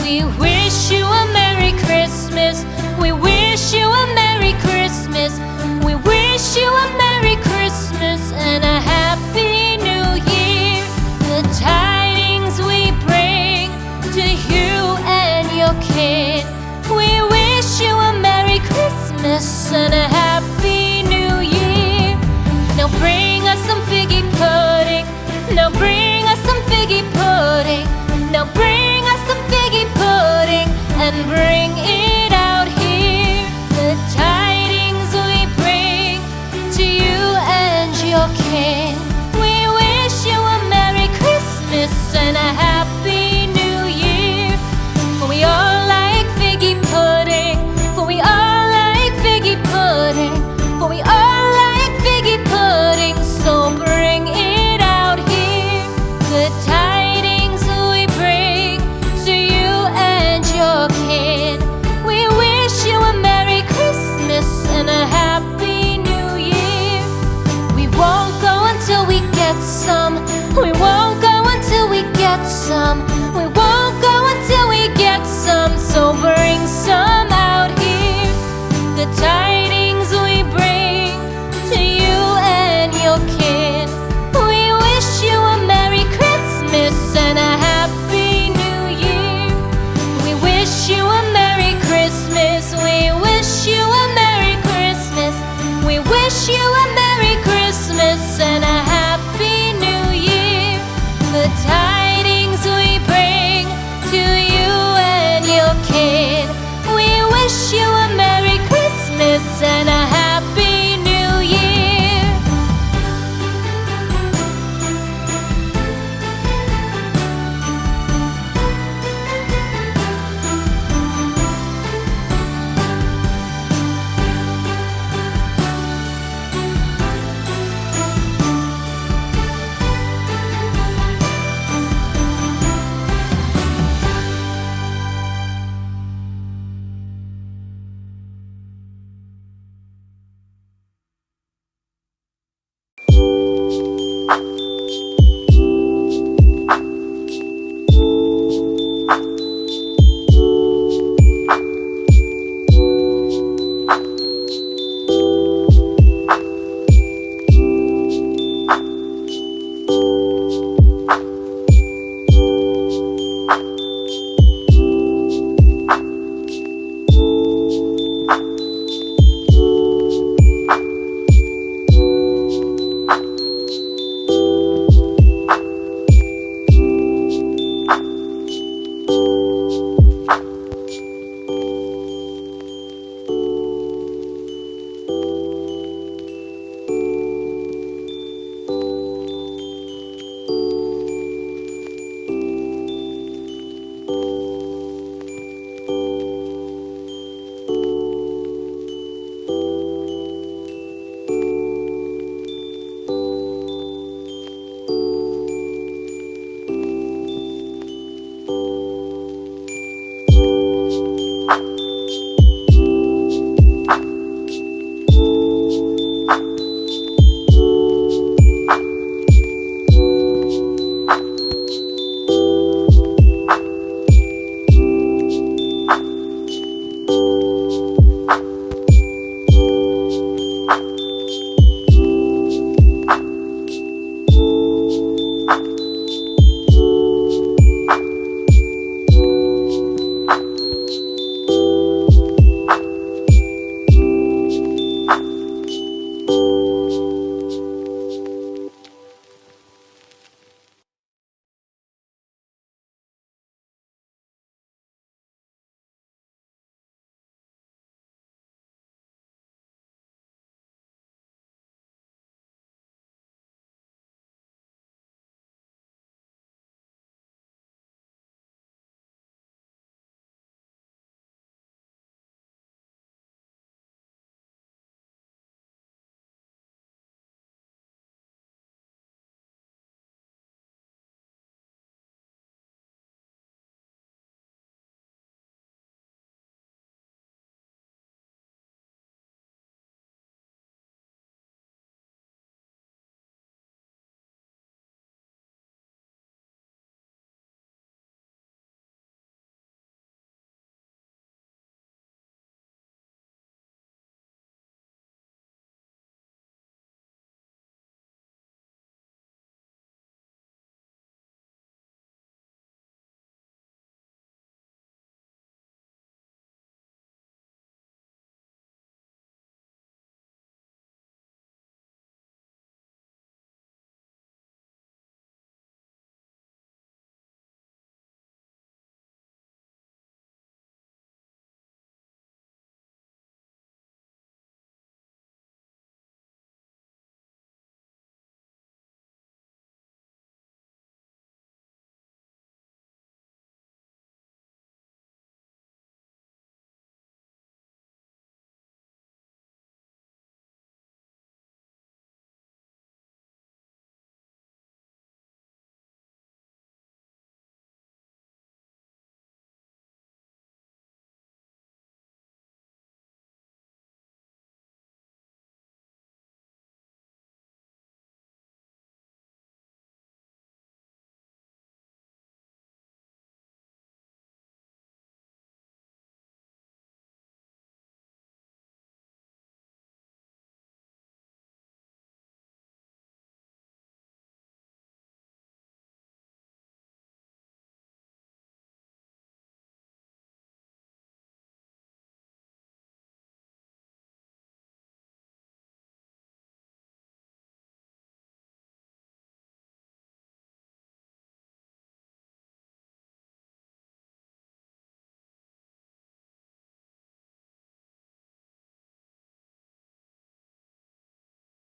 We wish you a Merry Christmas. We wish you a Merry Christmas. We wish you a Merry Christmas and a Happy New Year. The tidings we bring to you and your kid. We wish you a Merry Christmas and a Happy New Year. Now bring us some figgy pudding. Now bring us some figgy pudding. Now bring us some figgy pudding and bring it out here. The tidings we bring to you and your kin. We wish you a Merry Christmas and a Happy New Year. For we all like figgy pudding. For we all like figgy pudding. For we all like figgy pudding. So bring it out here. The tidings we bring to you and your kid. We wish you a Merry Christmas and a Happy New Year. We won't go until we get some. We won't go until we get some. We won't go until we get some. So bring some out here. The tidings we bring to you and your kid. We wish you a Merry Christmas and a